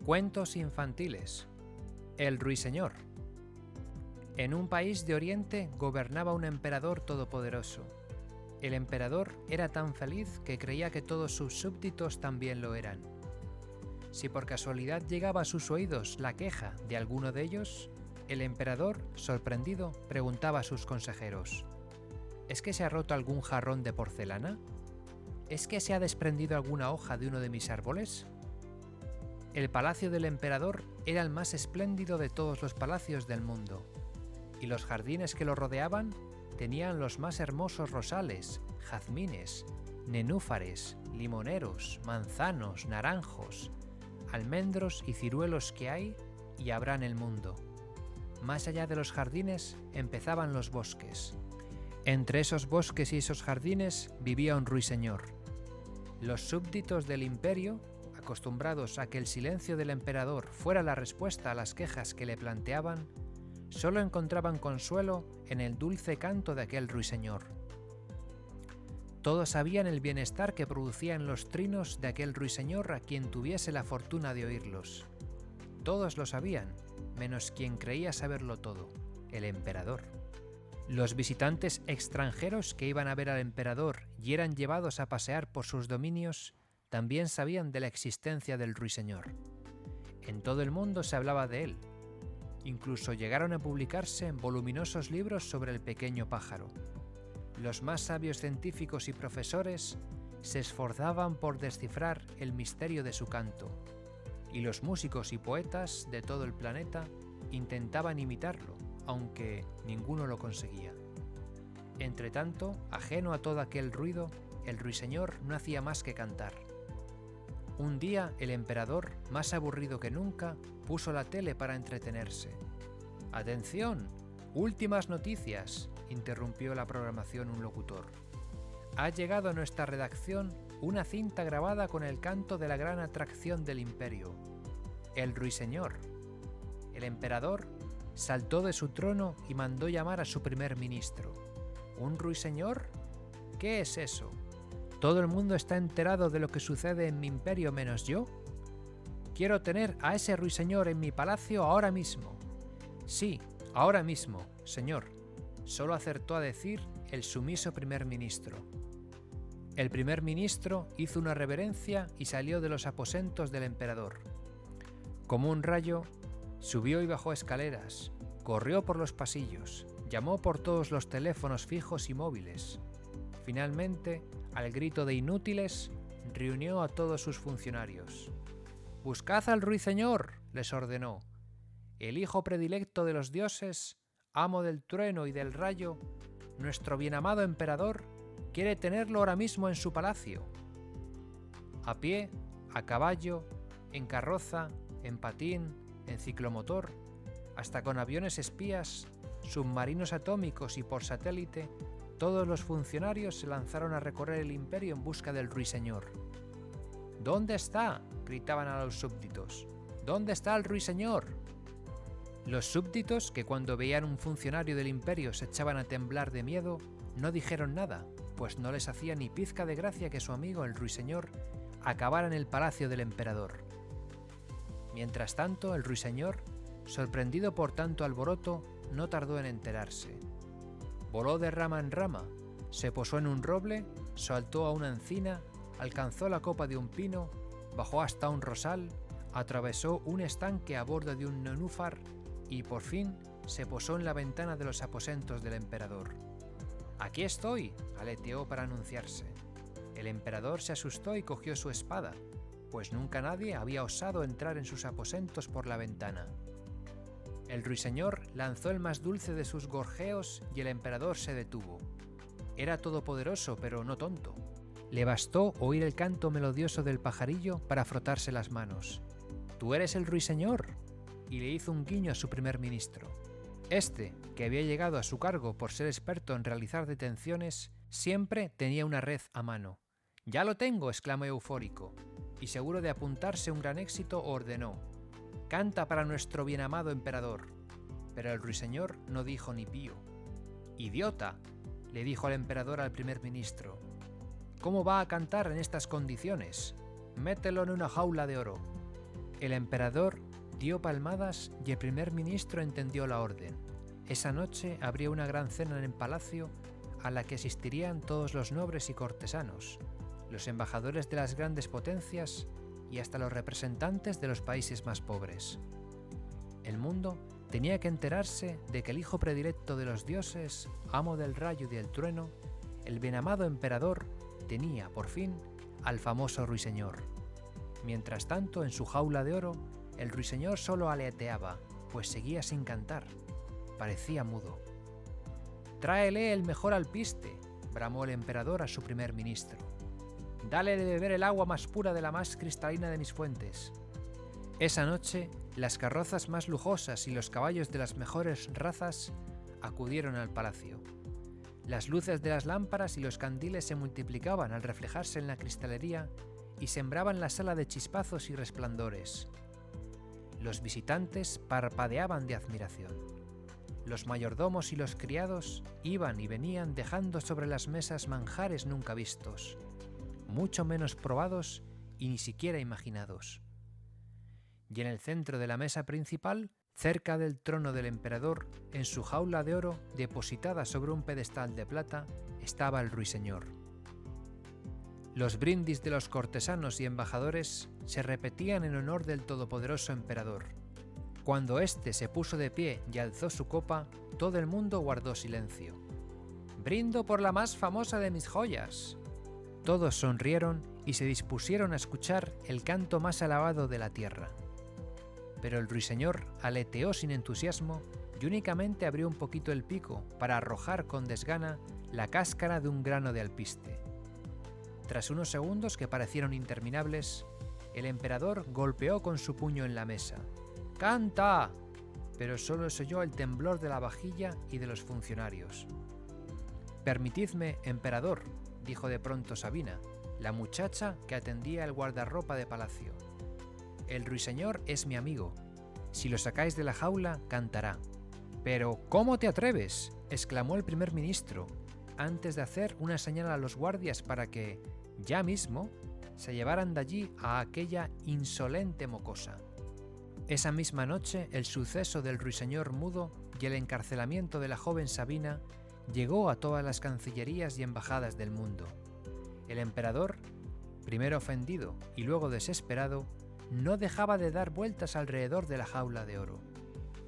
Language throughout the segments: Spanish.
Cuentos infantiles. El ruiseñor. En un país de Oriente gobernaba un emperador todopoderoso. El emperador era tan feliz que creía que todos sus súbditos también lo eran. Si por casualidad llegaba a sus oídos la queja de alguno de ellos, el emperador, sorprendido, preguntaba a sus consejeros: ¿es que se ha roto algún jarrón de porcelana? ¿Es que se ha desprendido alguna hoja de uno de mis árboles? El palacio del emperador era el más espléndido de todos los palacios del mundo, y los jardines que lo rodeaban tenían los más hermosos rosales, jazmines, nenúfares, limoneros, manzanos, naranjos, almendros y ciruelos que hay y habrá en el mundo. Más allá de los jardines empezaban los bosques. Entre esos bosques y esos jardines vivía un ruiseñor. Los súbditos del imperio, acostumbrados a que el silencio del emperador fuera la respuesta a las quejas que le planteaban, solo encontraban consuelo en el dulce canto de aquel ruiseñor. Todos sabían el bienestar que producían los trinos de aquel ruiseñor a quien tuviese la fortuna de oírlos. Todos lo sabían, menos quien creía saberlo todo, el emperador. Los visitantes extranjeros que iban a ver al emperador y eran llevados a pasear por sus dominios también sabían de la existencia del ruiseñor. En todo el mundo se hablaba de él. Incluso llegaron a publicarse voluminosos libros sobre el pequeño pájaro. Los más sabios científicos y profesores se esforzaban por descifrar el misterio de su canto, y los músicos y poetas de todo el planeta intentaban imitarlo, aunque ninguno lo conseguía. Entretanto, ajeno a todo aquel ruido, el ruiseñor no hacía más que cantar. Un día, el emperador, más aburrido que nunca, puso la tele para entretenerse. «¡Atención! ¡Últimas noticias!», interrumpió la programación un locutor. «Ha llegado a nuestra redacción una cinta grabada con el canto de la gran atracción del imperio, el ruiseñor». El emperador saltó de su trono y mandó llamar a su primer ministro. «¿Un ruiseñor? ¿Qué es eso? ¿Todo el mundo está enterado de lo que sucede en mi imperio menos yo? Quiero tener a ese ruiseñor en mi palacio ahora mismo». «Sí, ahora mismo, señor», solo acertó a decir el sumiso primer ministro. El primer ministro hizo una reverencia y salió de los aposentos del emperador. Como un rayo, subió y bajó escaleras, corrió por los pasillos, llamó por todos los teléfonos fijos y móviles. Finalmente, al grito de inútiles, reunió a todos sus funcionarios. «¡Buscad al ruiseñor!», les ordenó. «El hijo predilecto de los dioses, amo del trueno y del rayo, nuestro bienamado emperador, quiere tenerlo ahora mismo en su palacio». A pie, a caballo, en carroza, en patín, en ciclomotor, hasta con aviones espías, submarinos atómicos y por satélite, todos los funcionarios se lanzaron a recorrer el imperio en busca del ruiseñor. «¿Dónde está?», gritaban a los súbditos. «¿Dónde está el ruiseñor?». Los súbditos, que cuando veían un funcionario del imperio se echaban a temblar de miedo, no dijeron nada, pues no les hacía ni pizca de gracia que su amigo el ruiseñor acabara en el palacio del emperador. Mientras tanto, el ruiseñor, sorprendido por tanto alboroto, no tardó en enterarse. Voló de rama en rama, se posó en un roble, saltó a una encina, alcanzó la copa de un pino, bajó hasta un rosal, atravesó un estanque a bordo de un nenúfar y por fin se posó en la ventana de los aposentos del emperador. «¡Aquí estoy!», aleteó para anunciarse. El emperador se asustó y cogió su espada, pues nunca nadie había osado entrar en sus aposentos por la ventana. El ruiseñor lanzó el más dulce de sus gorjeos y el emperador se detuvo. Era todopoderoso, pero no tonto. Le bastó oír el canto melodioso del pajarillo para frotarse las manos. «¿Tú eres el ruiseñor?», y le hizo un guiño a su primer ministro. Este, que había llegado a su cargo por ser experto en realizar detenciones, siempre tenía una red a mano. «¡Ya lo tengo!», exclamó eufórico, y seguro de apuntarse un gran éxito ordenó: «Canta para nuestro bienamado emperador». Pero el ruiseñor no dijo ni pío. «¡Idiota!», le dijo el emperador al primer ministro. «¿Cómo va a cantar en estas condiciones? Mételo en una jaula de oro». El emperador dio palmadas y el primer ministro entendió la orden. Esa noche habría una gran cena en el palacio a la que asistirían todos los nobles y cortesanos, los embajadores de las grandes potencias y hasta los representantes de los países más pobres. El mundo tenía que enterarse de que el hijo predilecto de los dioses, amo del rayo y del trueno, el bien-amado emperador, tenía, por fin, al famoso ruiseñor. Mientras tanto, en su jaula de oro, el ruiseñor solo aleteaba, pues seguía sin cantar. Parecía mudo. «Tráele el mejor alpiste», bramó el emperador a su primer ministro. «Dale de beber el agua más pura de la más cristalina de mis fuentes». Esa noche, las carrozas más lujosas y los caballos de las mejores razas acudieron al palacio. Las luces de las lámparas y los candiles se multiplicaban al reflejarse en la cristalería y sembraban la sala de chispazos y resplandores. Los visitantes parpadeaban de admiración. Los mayordomos y los criados iban y venían dejando sobre las mesas manjares nunca vistos, mucho menos probados y ni siquiera imaginados. Y en el centro de la mesa principal, cerca del trono del emperador, en su jaula de oro, depositada sobre un pedestal de plata, estaba el ruiseñor. Los brindis de los cortesanos y embajadores se repetían en honor del todopoderoso emperador. Cuando éste se puso de pie y alzó su copa, todo el mundo guardó silencio. «Brindo por la más famosa de mis joyas». Todos sonrieron y se dispusieron a escuchar el canto más alabado de la tierra. Pero el ruiseñor aleteó sin entusiasmo y únicamente abrió un poquito el pico para arrojar con desgana la cáscara de un grano de alpiste. Tras unos segundos que parecieron interminables, el emperador golpeó con su puño en la mesa. «¡Canta!», pero solo se oyó el temblor de la vajilla y de los funcionarios. «Permitidme, emperador», dijo de pronto Sabina, la muchacha que atendía el guardarropa de palacio. «El ruiseñor es mi amigo. Si lo sacáis de la jaula, cantará». «¿Pero cómo te atreves?», exclamó el primer ministro, antes de hacer una señal a los guardias para que, ya mismo, se llevaran de allí a aquella insolente mocosa. Esa misma noche, el suceso del ruiseñor mudo y el encarcelamiento de la joven Sabina llegó a todas las cancillerías y embajadas del mundo. El emperador, primero ofendido y luego desesperado, no dejaba de dar vueltas alrededor de la jaula de oro.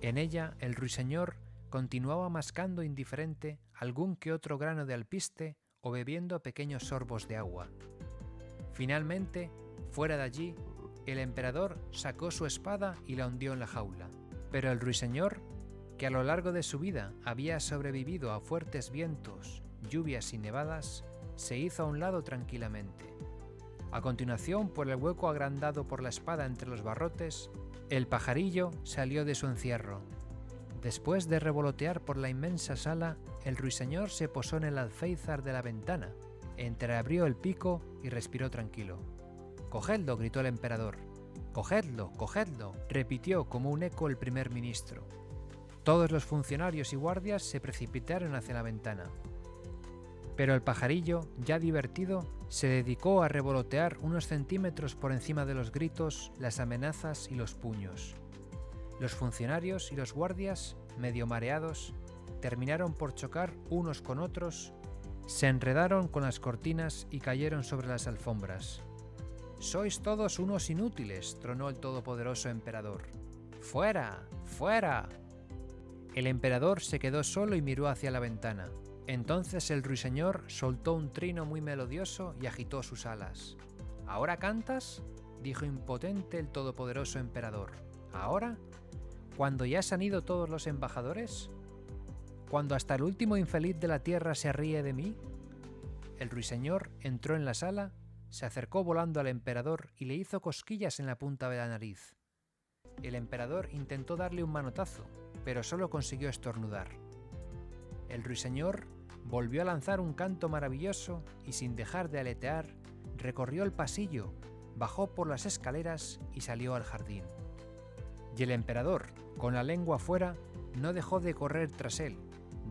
En ella, el ruiseñor continuaba mascando indiferente algún que otro grano de alpiste o bebiendo pequeños sorbos de agua. Finalmente, fuera de allí, el emperador sacó su espada y la hundió en la jaula. Pero el ruiseñor, que a lo largo de su vida había sobrevivido a fuertes vientos, lluvias y nevadas, se hizo a un lado tranquilamente. A continuación, por el hueco agrandado por la espada entre los barrotes, el pajarillo salió de su encierro. Después de revolotear por la inmensa sala, el ruiseñor se posó en el alféizar de la ventana, entreabrió el pico y respiró tranquilo. «¡Cogedlo!», gritó el emperador. «¡Cogedlo! ¡Cogedlo!», repitió como un eco el primer ministro. Todos los funcionarios y guardias se precipitaron hacia la ventana. Pero el pajarillo, ya divertido, se dedicó a revolotear unos centímetros por encima de los gritos, las amenazas y los puños. Los funcionarios y los guardias, medio mareados, terminaron por chocar unos con otros, se enredaron con las cortinas y cayeron sobre las alfombras. «¡Sois todos unos inútiles!», tronó el todopoderoso emperador. «¡Fuera! ¡Fuera!». El emperador se quedó solo y miró hacia la ventana. Entonces el ruiseñor soltó un trino muy melodioso y agitó sus alas. «¿Ahora cantas?», dijo impotente el todopoderoso emperador. «¿Ahora? ¿Cuando ya se han ido todos los embajadores? ¿Cuando hasta el último infeliz de la tierra se ríe de mí?». El ruiseñor entró en la sala, se acercó volando al emperador y le hizo cosquillas en la punta de la nariz. El emperador intentó darle un manotazo, pero solo consiguió estornudar. El ruiseñor volvió a lanzar un canto maravilloso y, sin dejar de aletear, recorrió el pasillo, bajó por las escaleras y salió al jardín. Y el emperador, con la lengua afuera, no dejó de correr tras él,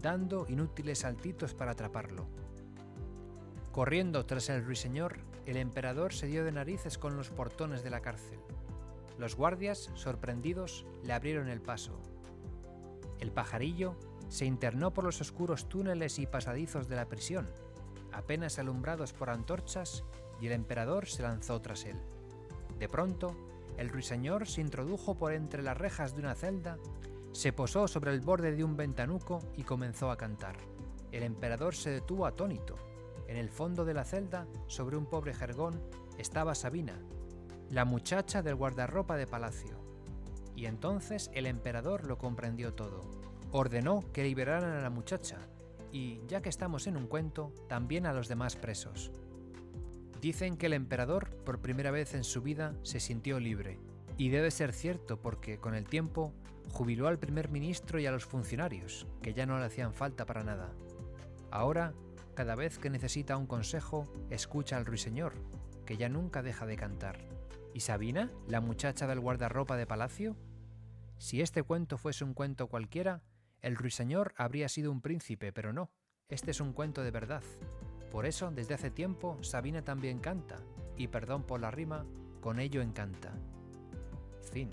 dando inútiles saltitos para atraparlo. Corriendo tras el ruiseñor, el emperador se dio de narices con los portones de la cárcel. Los guardias, sorprendidos, le abrieron el paso. El pajarillo se internó por los oscuros túneles y pasadizos de la prisión, apenas alumbrados por antorchas, y el emperador se lanzó tras él. De pronto, el ruiseñor se introdujo por entre las rejas de una celda, se posó sobre el borde de un ventanuco y comenzó a cantar. El emperador se detuvo atónito. En el fondo de la celda, sobre un pobre jergón, estaba Sabina, la muchacha del guardarropa de palacio. Y entonces el emperador lo comprendió todo. Ordenó que liberaran a la muchacha y, ya que estamos en un cuento, también a los demás presos. Dicen que el emperador, por primera vez en su vida, se sintió libre. Y debe ser cierto porque, con el tiempo, jubiló al primer ministro y a los funcionarios, que ya no le hacían falta para nada. Ahora, cada vez que necesita un consejo, escucha al ruiseñor, que ya nunca deja de cantar. ¿Y Sabina, la muchacha del guardarropa de palacio? Si este cuento fuese un cuento cualquiera, el ruiseñor habría sido un príncipe, pero no, este es un cuento de verdad. Por eso, desde hace tiempo, Sabina también canta, y perdón por la rima, con ello encanta. Fin.